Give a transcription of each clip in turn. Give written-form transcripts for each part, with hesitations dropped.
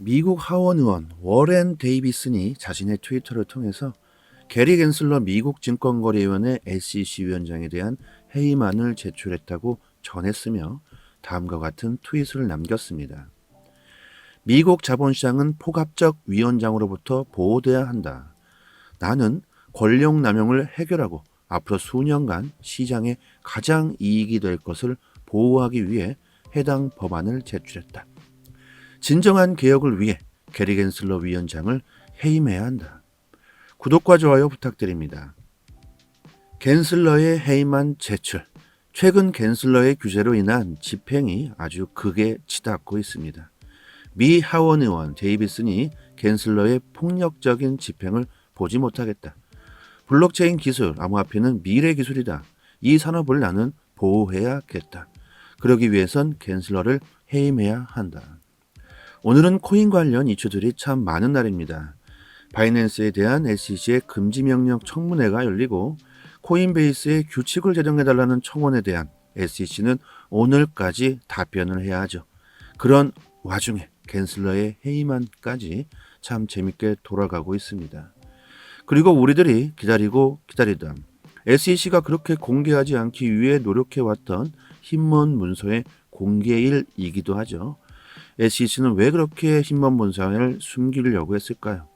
미국 하원 의원 워렌 데이비슨이 자신의 트위터를 통해서 게리 겐슬러 미국 증권거래위원회 SEC 위원장에 대한 회의만을 제출했다고 전했으며 다음과 같은 트윗을 남겼습니다. 미국 자본시장은 폭압적 위원장으로부터 보호돼야 한다. 나는 권력 남용을 해결하고 앞으로 수년간 시장에 가장 이익이 될 것을 보호하기 위해 해당 법안을 제출했다. 진정한 개혁을 위해 게리 겐슬러 위원장을 해임해야 한다. 구독과 좋아요 부탁드립니다. 겐슬러의 해임안 제출. 최근 겐슬러의 규제로 인한 집행이 아주 극에 치닫고 있습니다. 미 하원 의원 데이비슨이 겐슬러의 폭력적인 집행을 보지 못하겠다. 블록체인 기술, 암호화폐는 미래 기술이다. 이 산업을 나는 보호해야겠다. 그러기 위해선 겐슬러를 해임해야 한다. 오늘은 코인 관련 이슈들이 참 많은 날입니다. 바이낸스에 대한 SEC의 금지명령 청문회가 열리고 코인베이스의 규칙을 제정해달라는 청원에 대한 SEC는 오늘까지 답변을 해야 하죠. 그런 와중에 겐슬러의 해임안까지 참 재밌게 돌아가고 있습니다. 그리고 우리들이 기다리고 기다리던 SEC가 그렇게 공개하지 않기 위해 노력해왔던 흰먼 문서의 공개일이기도 하죠. SEC는 왜 그렇게 흰먼 문서를 숨기려고 했을까요?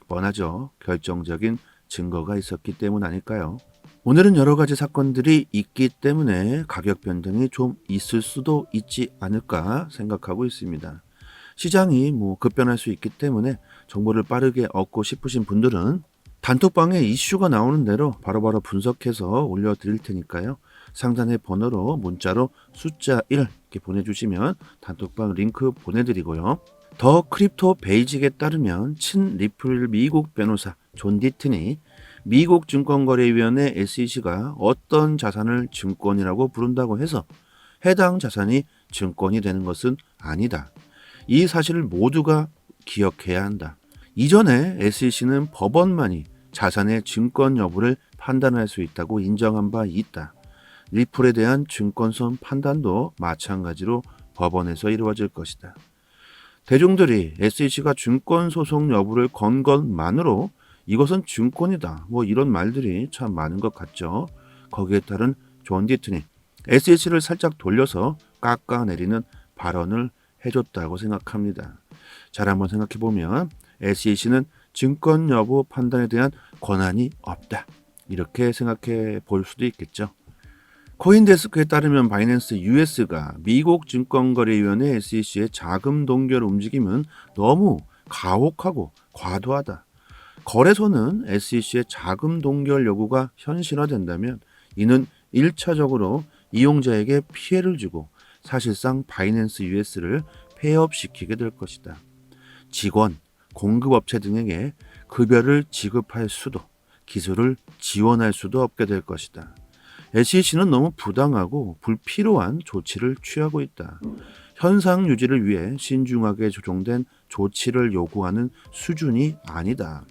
뻔하죠. 결정적인 증거가 있었기 때문 아닐까요? 오늘은 여러 가지 사건들이 있기 때문에 가격 변동이 좀 있을 수도 있지 않을까 생각하고 있습니다. 시장이 급변할 수 있기 때문에 정보를 빠르게 얻고 싶으신 분들은 단톡방에 이슈가 나오는 대로 바로바로 분석해서 올려드릴 테니까요. 상단의 번호로 문자로 숫자 1 이렇게 보내주시면 단톡방 링크 보내드리고요. 더 크립토 베이직에 따르면 친 리플 미국 변호사 존 디튼이 미국 증권거래위원회 SEC가 어떤 자산을 증권이라고 부른다고 해서 해당 자산이 증권이 되는 것은 아니다. 이 사실을 모두가 기억해야 한다. 이전에 SEC는 법원만이 자산의 증권 여부를 판단할 수 있다고 인정한 바 있다. 리플에 대한 증권성 판단도 마찬가지로 법원에서 이루어질 것이다. 대중들이 SEC가 증권 소송 여부를 건 것만으로 이것은 증권이다. 이런 말들이 참 많은 것 같죠. 거기에 따른 존 디튼이 SEC를 살짝 돌려서 깎아내리는 발언을 해줬다고 생각합니다. 잘 한번 생각해보면 SEC는 증권 여부 판단에 대한 권한이 없다. 이렇게 생각해 볼 수도 있겠죠. 코인데스크에 따르면 바이낸스 US가 미국 증권거래위원회 SEC의 자금 동결 움직임은 너무 가혹하고 과도하다. 거래소는 SEC의 자금 동결 요구가 현실화된다면 이는 1차적으로 이용자에게 피해를 주고 사실상 바이낸스 US를 폐업시키게 될 것이다. 직원, 공급업체 등에게 급여를 지급할 수도, 기술을 지원할 수도 없게 될 것이다. SEC는 너무 부당하고 불필요한 조치를 취하고 있다. 현상 유지를 위해 신중하게 조정된 조치를 요구하는 수준이 아니다.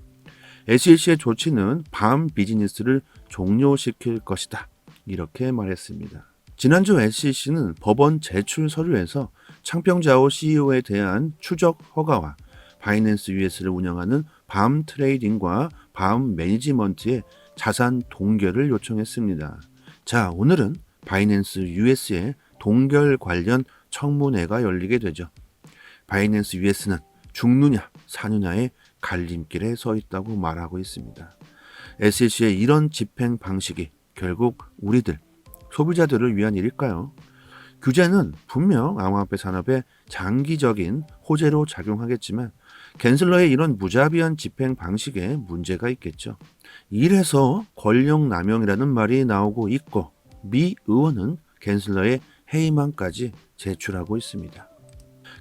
SEC의 조치는 밤 비즈니스를 종료시킬 것이다. 이렇게 말했습니다. 지난주 SEC는 법원 제출 서류에서 창평자오 CEO에 대한 추적 허가와 바이낸스 US를 운영하는 밤 트레이딩과 밤 매니지먼트의 자산 동결을 요청했습니다. 자, 오늘은 바이낸스 US의 동결 관련 청문회가 열리게 되죠. 바이낸스 US는 죽느냐 사느냐의 갈림길에 서 있다고 말하고 있습니다. SEC의 이런 집행 방식이 결국 우리들, 소비자들을 위한 일일까요? 규제는 분명 암호화폐 산업에 장기적인 호재로 작용하겠지만 겐슬러의 이런 무자비한 집행 방식에 문제가 있겠죠. 이래서 권력 남용이라는 말이 나오고 있고 미 의원은 겐슬러의 해임안까지 제출하고 있습니다.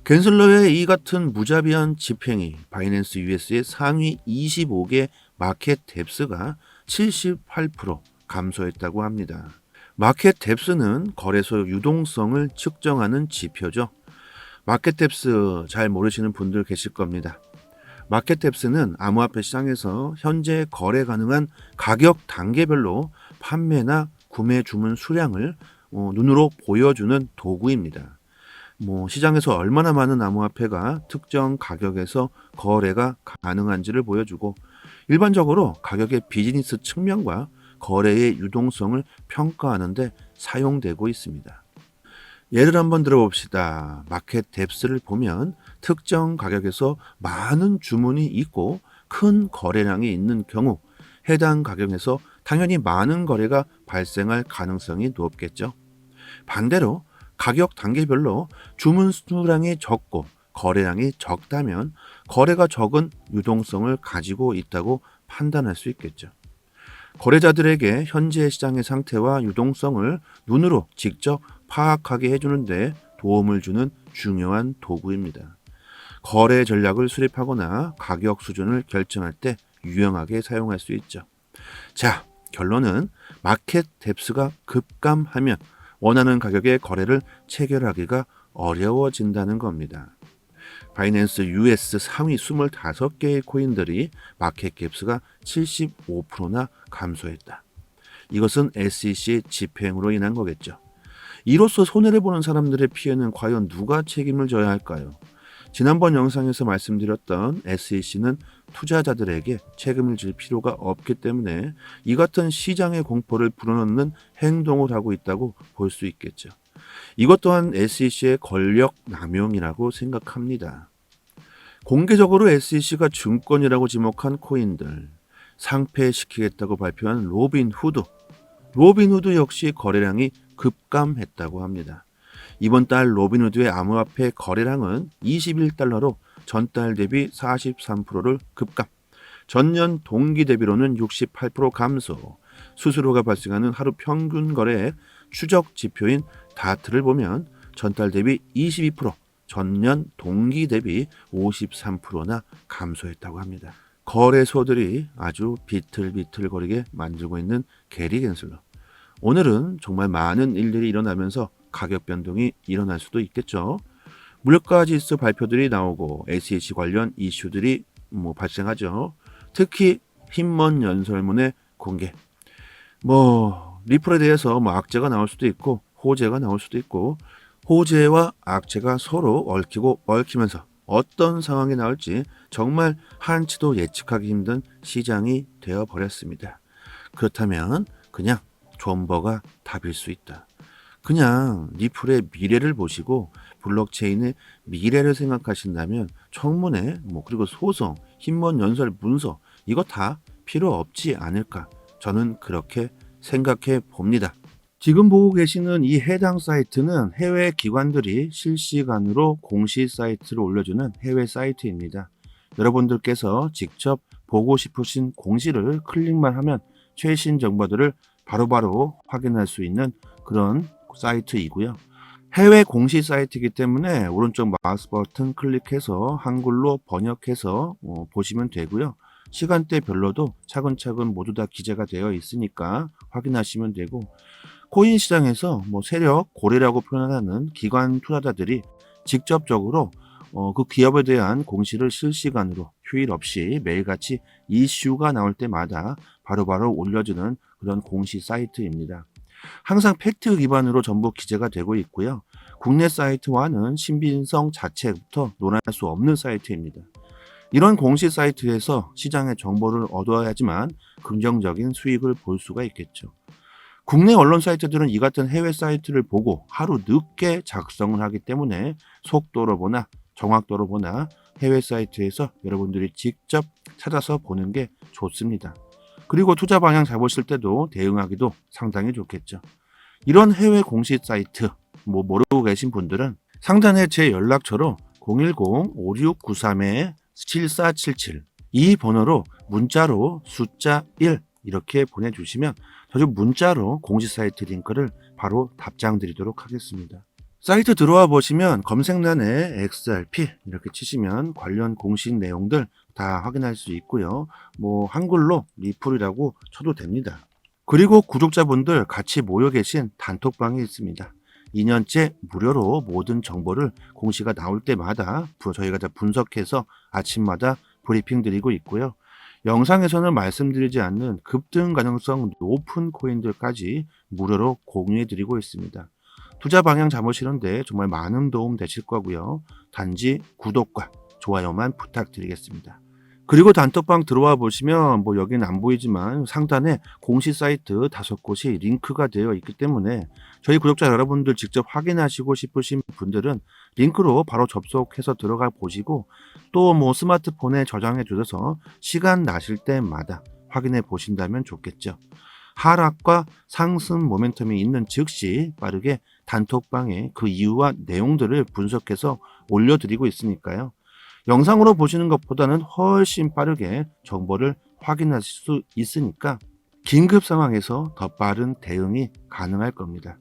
겐슬러의 이 같은 무자비한 집행이 바이낸스 US의 상위 25개 마켓 뎁스가 78% 감소했다고 합니다. 마켓 뎁스는 거래소 유동성을 측정하는 지표죠. 마켓 뎁스 잘 모르시는 분들 계실 겁니다. 마켓 뎁스는 암호화폐 시장에서 현재 거래 가능한 가격 단계별로 판매나 구매 주문 수량을 눈으로 보여주는 도구입니다. 시장에서 얼마나 많은 암호화폐가 특정 가격에서 거래가 가능한지를 보여주고, 일반적으로 가격의 비즈니스 측면과 거래의 유동성을 평가하는데 사용되고 있습니다. 예를 한번 들어봅시다. 마켓 뎁스를 보면 특정 가격에서 많은 주문이 있고 큰 거래량이 있는 경우 해당 가격에서 당연히 많은 거래가 발생할 가능성이 높겠죠. 반대로 가격 단계별로 주문 수량이 적고 거래량이 적다면 거래가 적은 유동성을 가지고 있다고 판단할 수 있겠죠. 거래자들에게 현재 시장의 상태와 유동성을 눈으로 직접 파악하게 해주는데 도움을 주는 중요한 도구입니다. 거래 전략을 수립하거나 가격 수준을 결정할 때 유용하게 사용할 수 있죠. 자, 결론은 마켓 뎁스가 급감하면 원하는 가격의 거래를 체결하기가 어려워진다는 겁니다. 바이낸스 US 상위 25개의 코인들이 마켓 뎁스가 75%나 감소했다. 이것은 SEC의 집행으로 인한 거겠죠. 이로써 손해를 보는 사람들의 피해는 과연 누가 책임을 져야 할까요? 지난번 영상에서 말씀드렸던 SEC는 투자자들에게 책임을 질 필요가 없기 때문에 이 같은 시장의 공포를 불어넣는 행동을 하고 있다고 볼 수 있겠죠. 이것 또한 SEC의 권력 남용이라고 생각합니다. 공개적으로 SEC가 증권이라고 지목한 코인들, 상폐시키겠다고 발표한 로빈후드 역시 거래량이 급감했다고 합니다. 이번 달 로빈후드의 암호화폐 거래량은 21달러로 전달 대비 43%를 급감, 전년 동기 대비로는 68% 감소, 수수료가 발생하는 하루 평균 거래액 추적 지표인 다트를 보면 전달 대비 22%, 전년 동기 대비 53%나 감소했다고 합니다. 거래소들이 아주 비틀비틀거리게 만들고 있는 게리 겐슬러. 오늘은 정말 많은 일들이 일어나면서 가격 변동이 일어날 수도 있겠죠. 물가 지수 발표들이 나오고 SEC 관련 이슈들이 발생하죠. 특히 힘먼 연설문의 공개. 리플에 대해서 악재가 나올 수도 있고 호재가 나올 수도 있고, 호재와 악재가 서로 얽히고 얽히면서 어떤 상황이 나올지 정말 한치도 예측하기 힘든 시장이 되어버렸습니다. 그렇다면 그냥 존버가 답일 수 있다. 그냥 리플의 미래를 보시고 블록체인의 미래를 생각하신다면 청문회, 그리고 소송, 힘먼 연설 문서 이거 다 필요 없지 않을까, 저는 그렇게 생각해 봅니다. 지금 보고 계시는 이 해당 사이트는 해외 기관들이 실시간으로 공시 사이트를 올려주는 해외 사이트입니다. 여러분들께서 직접 보고 싶으신 공시를 클릭만 하면 최신 정보들을 바로바로 확인할 수 있는 그런 사이트이고요. 해외 공시 사이트이기 때문에 오른쪽 마우스 버튼 클릭해서 한글로 번역해서 보시면 되고요. 시간대별로도 차근차근 모두 다 기재가 되어 있으니까 확인하시면 되고, 코인 시장에서 세력 고래라고 표현하는 기관 투자자들이 직접적으로 그 기업에 대한 공시를 실시간으로 휴일 없이 매일같이 이슈가 나올 때마다 바로바로 올려주는 그런 공시 사이트입니다. 항상 팩트 기반으로 전부 기재가 되고 있고요. 국내 사이트와는 신빙성 자체부터 논할 수 없는 사이트입니다. 이런 공시 사이트에서 시장의 정보를 얻어야지만 긍정적인 수익을 볼 수가 있겠죠. 국내 언론 사이트들은 이 같은 해외 사이트를 보고 하루 늦게 작성을 하기 때문에 속도로 보나 정확도로 보나 해외 사이트에서 여러분들이 직접 찾아서 보는 게 좋습니다. 그리고 투자 방향 잡으실 때도 대응하기도 상당히 좋겠죠. 이런 해외 공시 사이트 모르고 계신 분들은 상단에 제 연락처로 010-5693-7477 이 번호로 문자로 숫자 1 이렇게 보내주시면 저도 문자로 공시 사이트 링크를 바로 답장 드리도록 하겠습니다. 사이트 들어와 보시면 검색란에 XRP 이렇게 치시면 관련 공시 내용들 다 확인할 수 있고요. 한글로 리플이라고 쳐도 됩니다. 그리고 구독자분들 같이 모여 계신 단톡방이 있습니다. 2년째 무료로 모든 정보를 공시가 나올 때마다 저희가 다 분석해서 아침마다 브리핑 드리고 있고요. 영상에서는 말씀드리지 않는 급등 가능성 높은 코인들까지 무료로 공유해 드리고 있습니다. 투자 방향 잡으시는데 정말 많은 도움 되실 거고요. 단지 구독과 좋아요만 부탁드리겠습니다. 그리고 단톡방 들어와 보시면 여기는 안 보이지만 상단에 공식 사이트 5곳이 링크가 되어 있기 때문에 저희 구독자 여러분들 직접 확인하시고 싶으신 분들은 링크로 바로 접속해서 들어가 보시고 또 스마트폰에 저장해 주셔서 시간 나실 때마다 확인해 보신다면 좋겠죠. 하락과 상승 모멘텀이 있는 즉시 빠르게 단톡방에 그 이유와 내용들을 분석해서 올려드리고 있으니까요. 영상으로 보시는 것보다는 훨씬 빠르게 정보를 확인하실 수 있으니까 긴급 상황에서 더 빠른 대응이 가능할 겁니다.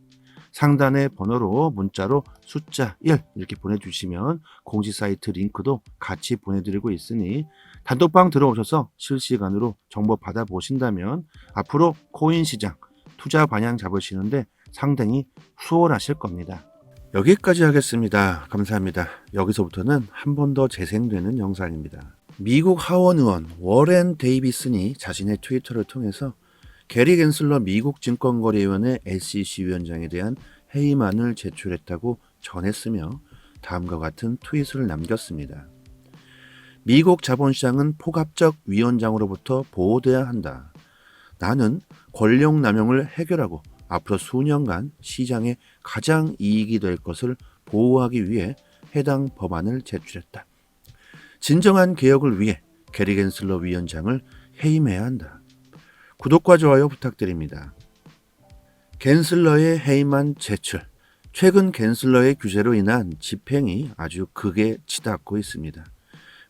상단의 번호로 문자로 숫자 1 이렇게 보내주시면 공식 사이트 링크도 같이 보내드리고 있으니 단톡방 들어오셔서 실시간으로 정보 받아보신다면 앞으로 코인 시장 투자 방향 잡으시는데 상당히 수월하실 겁니다. 여기까지 하겠습니다. 감사합니다. 여기서부터는 한 번 더 재생되는 영상입니다. 미국 하원 의원 워렌 데이비슨이 자신의 트위터를 통해서 게리 겐슬러 미국 증권거래위원회 SEC 위원장에 대한 회의만을 제출했다고 전했으며 다음과 같은 트윗을 남겼습니다. 미국 자본시장은 포갑적 위원장으로부터 보호돼야 한다. 나는 권력 남용을 해결하고 앞으로 수년간 시장에 가장 이익이 될 것을 보호하기 위해 해당 법안을 제출했다. 진정한 개혁을 위해 게리 겐슬러 위원장을 해임해야 한다. 구독과 좋아요 부탁드립니다. 겐슬러의 해임안 제출. 최근 겐슬러의 규제로 인한 집행이 아주 극에 치닫고 있습니다.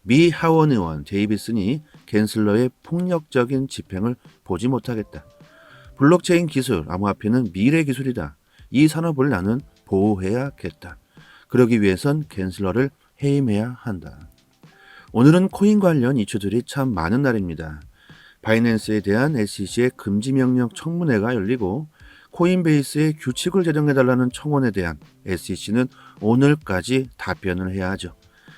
미 하원 의원 데이비슨이 겐슬러의 폭력적인 집행을 보지 못하겠다. 블록체인 기술, 암호화폐는 미래 기술이다. 이 산업을 나는 보호해야겠다. 그러기 위해선 겐슬러를 해임해야 한다. 오늘은 코인 관련 이슈들이 참 많은 날입니다. 바이낸스에 대한 SEC의 금지 명령 청문회가 열리고 코인베이스의 규칙을 제정해달라는 청원에 대한 SEC는 오늘까지 답변을 해야 하죠.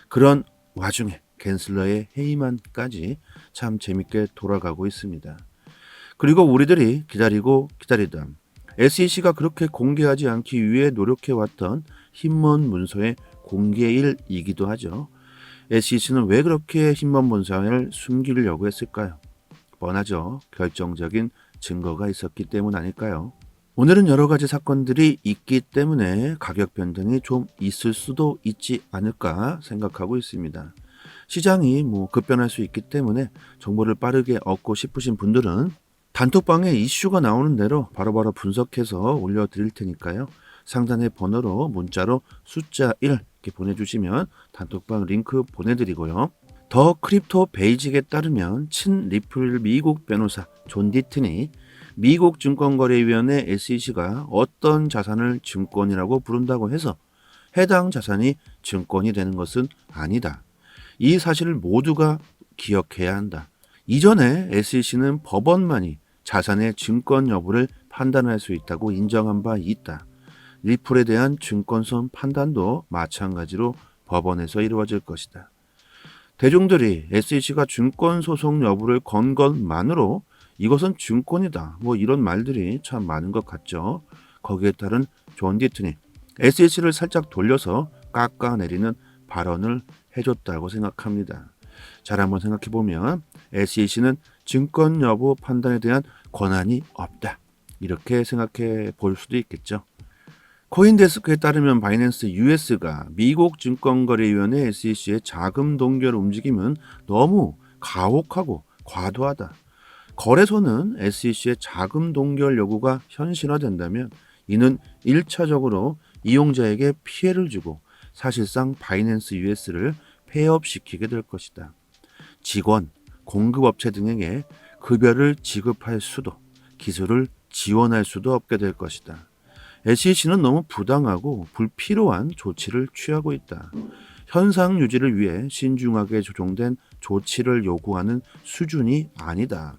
그런 와중에 겐슬러의 해임안까지 참 재밌게 돌아가고 있습니다. 그리고 우리들이 기다리던 SEC가 그렇게 공개하지 않기 위해 노력해왔던 흰먼 문서의 공개일이기도 하죠. SEC는 왜 그렇게 흰먼 문서를 숨기려고 했을까요? 뻔하죠. 결정적인 증거가 있었기 때문 아닐까요? 오늘은 여러 가지 사건들이 있기 때문에 가격 변동이 좀 있을 수도 있지 않을까 생각하고 있습니다. 시장이 급변할 수 있기 때문에 정보를 빠르게 얻고 싶으신 분들은 단톡방에 이슈가 나오는 대로 바로바로 분석해서 올려드릴 테니까요. 상단의 번호로 문자로 숫자 1 이렇게 보내주시면 단톡방 링크 보내드리고요. 더 크립토 베이직에 따르면 친 리플 미국 변호사 존 디튼이 미국 증권거래위원회 SEC가 어떤 자산을 증권이라고 부른다고 해서 해당 자산이 증권이 되는 것은 아니다. 이 사실을 모두가 기억해야 한다. 이전에 SEC는 법원만이 자산의 증권 여부를 판단할 수 있다고 인정한 바 있다. 리플에 대한 증권성 판단도 마찬가지로 법원에서 이루어질 것이다. 대중들이 SEC가 증권 소송 여부를 건 것만으로 이것은 증권이다. 이런 말들이 참 많은 것 같죠. 거기에 따른 존 디튼이 SEC를 살짝 돌려서 깎아내리는 발언을 해줬다고 생각합니다. 잘 한번 생각해보면 SEC는 증권 여부 판단에 대한 권한이 없다. 이렇게 생각해 볼 수도 있겠죠. 코인데스크에 따르면 바이낸스 US가 미국 증권거래위원회 SEC의 자금 동결 움직임은 너무 가혹하고 과도하다. 거래소는 SEC의 자금 동결 요구가 현실화된다면 이는 1차적으로 이용자에게 피해를 주고 사실상 바이낸스 US를 폐업시키게 될 것이다. 직원, 공급업체 등에게 급여를 지급할 수도, 기술을 지원할 수도 없게 될 것이다. SEC는 너무 부당하고 불필요한 조치를 취하고 있다. 현상 유지를 위해 신중하게 조정된 조치를 요구하는 수준이 아니다.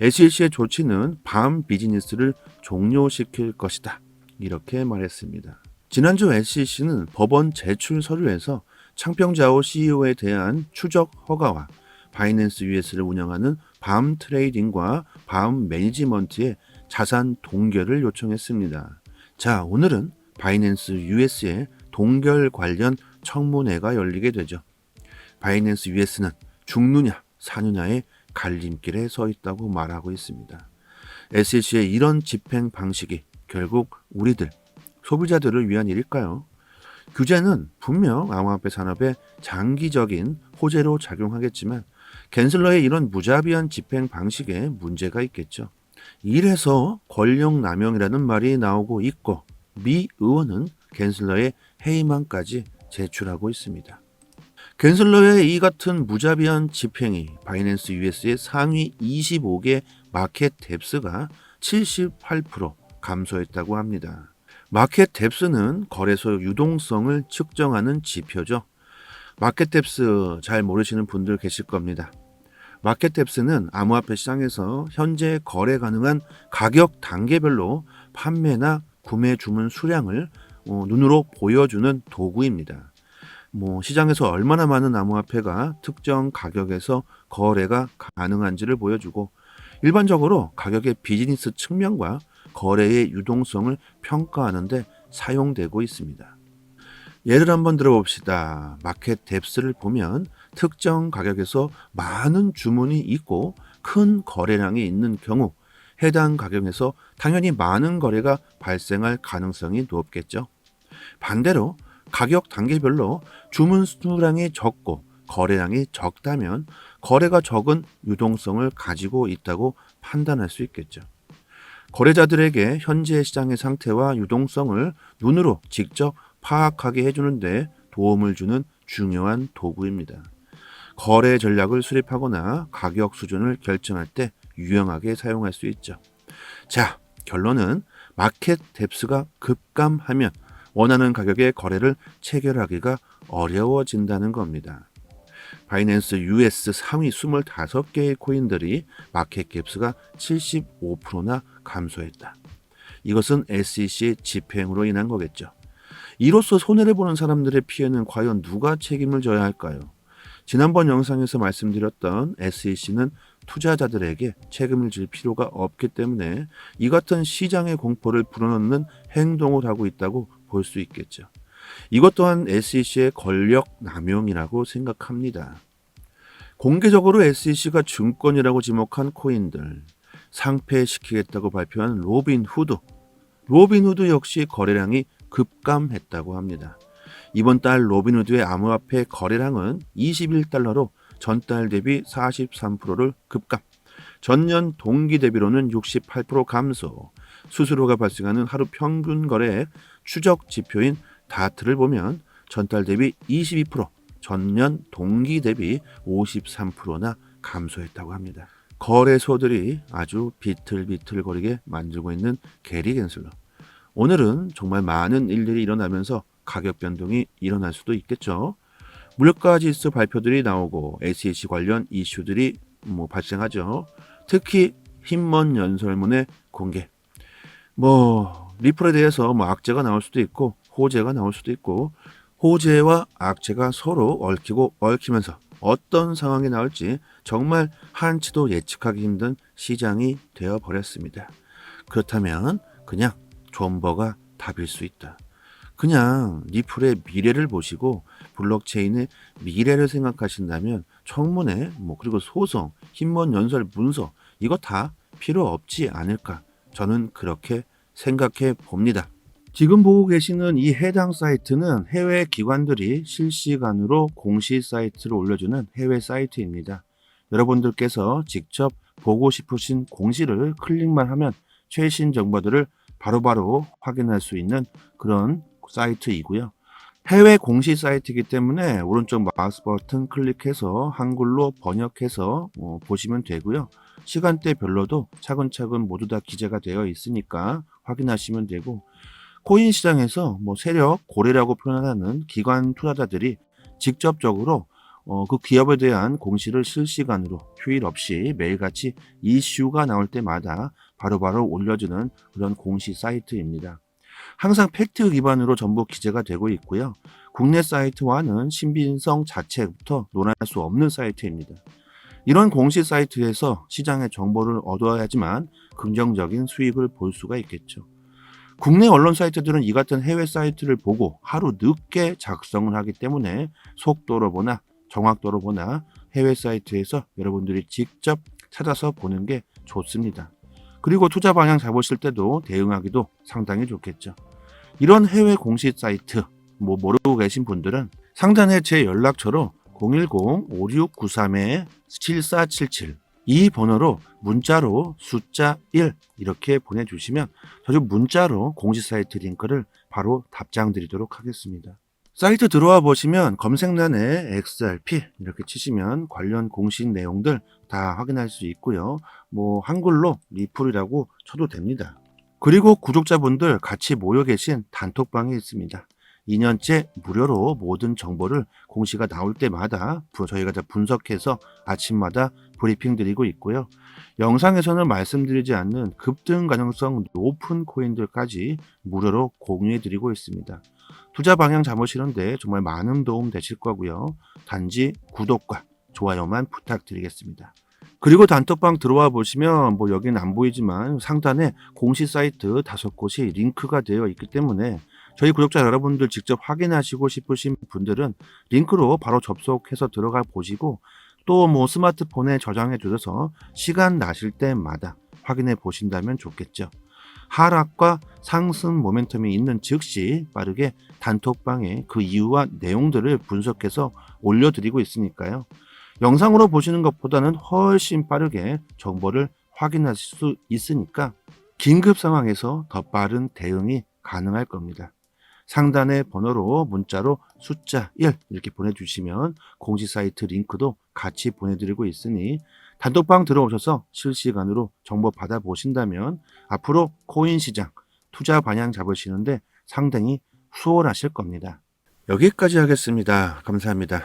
SEC의 조치는 밤 비즈니스를 종료시킬 것이다. 이렇게 말했습니다. 지난주 SEC는 법원 제출 서류에서 창평자오 CEO에 대한 추적 허가와 바이낸스 US를 운영하는 밤 트레이딩과 밤 매니지먼트의 자산 동결을 요청했습니다. 자, 오늘은 바이낸스 US의 동결 관련 청문회가 열리게 되죠. 바이낸스 US는 죽느냐 사느냐의 갈림길에 서 있다고 말하고 있습니다. SEC의 이런 집행 방식이 결국 우리들 소비자들을 위한 일일까요? 규제는 분명 암호화폐 산업에 장기적인 호재로 작용하겠지만 갠슬러의 이런 무자비한 집행 방식에 문제가 있겠죠. 이래서 권력 남용이라는 말이 나오고 있고 미 의원은 갠슬러의 해임안까지 제출하고 있습니다. 갠슬러의 이 같은 무자비한 집행이 바이낸스 US의 상위 25개 마켓 뎁스가 78% 감소했다고 합니다. 마켓 뎁스는 거래소 유동성을 측정하는 지표죠. 마켓 뎁스 잘 모르시는 분들 계실 겁니다. 마켓 뎁스는 암호화폐 시장에서 현재 거래 가능한 가격 단계별로 판매나 구매 주문 수량을 눈으로 보여주는 도구입니다. 시장에서 얼마나 많은 암호화폐가 특정 가격에서 거래가 가능한지를 보여주고 일반적으로 가격의 비즈니스 측면과 거래의 유동성을 평가하는 데 사용되고 있습니다. 예를 한번 들어봅시다. 마켓 뎁스를 보면 특정 가격에서 많은 주문이 있고 큰 거래량이 있는 경우 해당 가격에서 당연히 많은 거래가 발생할 가능성이 높겠죠. 반대로 가격 단계별로 주문 수량이 적고 거래량이 적다면 거래가 적은 유동성을 가지고 있다고 판단할 수 있겠죠. 거래자들에게 현재 시장의 상태와 유동성을 눈으로 직접 파악하게 해주는데 도움을 주는 중요한 도구입니다. 거래 전략을 수립하거나 가격 수준을 결정할 때 유용하게 사용할 수 있죠. 자, 결론은 마켓 뎁스가 급감하면 원하는 가격의 거래를 체결하기가 어려워진다는 겁니다. 바이낸스 US 상위 25개의 코인들이 마켓 뎁스가 75%나 감소했다. 이것은 SEC의 집행으로 인한 거겠죠. 이로써 손해를 보는 사람들의 피해는 과연 누가 책임을 져야 할까요? 지난번 영상에서 말씀드렸던 SEC는 투자자들에게 책임을 질 필요가 없기 때문에 이 같은 시장의 공포를 불어넣는 행동을 하고 있다고 볼 수 있겠죠. 이것 또한 SEC의 권력 남용이라고 생각합니다. 공개적으로 SEC가 증권이라고 지목한 코인들, 상폐시키겠다고 발표한 로빈후드 역시 거래량이 급감했다고 합니다. 이번 달 로빈후드의 암호화폐 거래량은 21달러로 전달 대비 43%를 급감, 전년 동기 대비로는 68% 감소, 수수료가 발생하는 하루 평균 거래액 추적 지표인 다트를 보면 전달 대비 22%, 전년 동기 대비 53%나 감소했다고 합니다. 거래소들이 아주 비틀비틀거리게 만들고 있는 게리 갠슬러. 오늘은 정말 많은 일들이 일어나면서 가격 변동이 일어날 수도 있겠죠. 물가 지수 발표들이 나오고 SEC 관련 이슈들이 발생하죠. 특히 힘먼 연설문의 공개. 리플에 대해서 악재가 나올 수도 있고 호재가 나올 수도 있고 호재와 악재가 서로 얽히고 얽히면서 어떤 상황이 나올지 정말 한치도 예측하기 힘든 시장이 되어버렸습니다. 그렇다면 그냥 존버가 답일 수 있다. 그냥 리플의 미래를 보시고 블록체인의 미래를 생각하신다면 청문회 그리고 소송, 힘먼 연설 문서 이거 다 필요 없지 않을까 저는 그렇게 생각해 봅니다. 지금 보고 계시는 이 해당 사이트는 해외 기관들이 실시간으로 공시 사이트를 올려주는 해외 사이트입니다. 여러분들께서 직접 보고 싶으신 공시를 클릭만 하면 최신 정보들을 바로바로 확인할 수 있는 그런 사이트이고요. 해외 공시 사이트이기 때문에 오른쪽 마우스 버튼 클릭해서 한글로 번역해서 보시면 되고요. 시간대별로도 차근차근 모두 다 기재가 되어 있으니까 확인하시면 되고 코인 시장에서 세력 고래라고 표현하는 기관 투자자들이 직접적으로 그 기업에 대한 공시를 실시간으로 휴일 없이 매일같이 이슈가 나올 때마다 바로바로 올려주는 그런 공시 사이트입니다. 항상 팩트 기반으로 전부 기재가 되고 있고요. 국내 사이트와는 신빙성 자체부터 논할 수 없는 사이트입니다. 이런 공시 사이트에서 시장의 정보를 얻어야지만 긍정적인 수익을 볼 수가 있겠죠. 국내 언론 사이트들은 이 같은 해외 사이트를 보고 하루 늦게 작성을 하기 때문에 속도로 보나 정확도로 보나 해외 사이트에서 여러분들이 직접 찾아서 보는 게 좋습니다. 그리고 투자 방향 잡으실 때도 대응하기도 상당히 좋겠죠. 이런 해외 공식 사이트 모르고 계신 분들은 상단에 제 연락처로 010-5693-7477 이 번호로 문자로 숫자 1 이렇게 보내주시면 저도 문자로 공식 사이트 링크를 바로 답장 드리도록 하겠습니다. 사이트 들어와 보시면 검색란에 XRP 이렇게 치시면 관련 공식 내용들 다 확인할 수 있고요. 한글로 리플이라고 쳐도 됩니다. 그리고 구독자분들 같이 모여 계신 단톡방이 있습니다. 2년째 무료로 모든 정보를 공시가 나올 때마다 저희가 다 분석해서 아침마다 브리핑 드리고 있고요. 영상에서는 말씀드리지 않는 급등 가능성 높은 코인들까지 무료로 공유해 드리고 있습니다. 투자 방향 잡으시는데 정말 많은 도움 되실 거고요. 단지 구독과 좋아요만 부탁드리겠습니다. 그리고 단톡방 들어와 보시면 여기는 안 보이지만 상단에 공식 사이트 5곳이 링크가 되어 있기 때문에 저희 구독자 여러분들 직접 확인하시고 싶으신 분들은 링크로 바로 접속해서 들어가 보시고 또 스마트폰에 저장해 두셔서 시간 나실 때마다 확인해 보신다면 좋겠죠. 하락과 상승 모멘텀이 있는 즉시 빠르게 단톡방에 그 이유와 내용들을 분석해서 올려드리고 있으니까요. 영상으로 보시는 것보다는 훨씬 빠르게 정보를 확인하실 수 있으니까 긴급 상황에서 더 빠른 대응이 가능할 겁니다. 상단의 번호로 문자로 숫자 1 이렇게 보내주시면 공식 사이트 링크도 같이 보내드리고 있으니 단톡방 들어오셔서 실시간으로 정보 받아보신다면 앞으로 코인 시장 투자 방향 잡으시는데 상당히 수월하실 겁니다. 여기까지 하겠습니다. 감사합니다.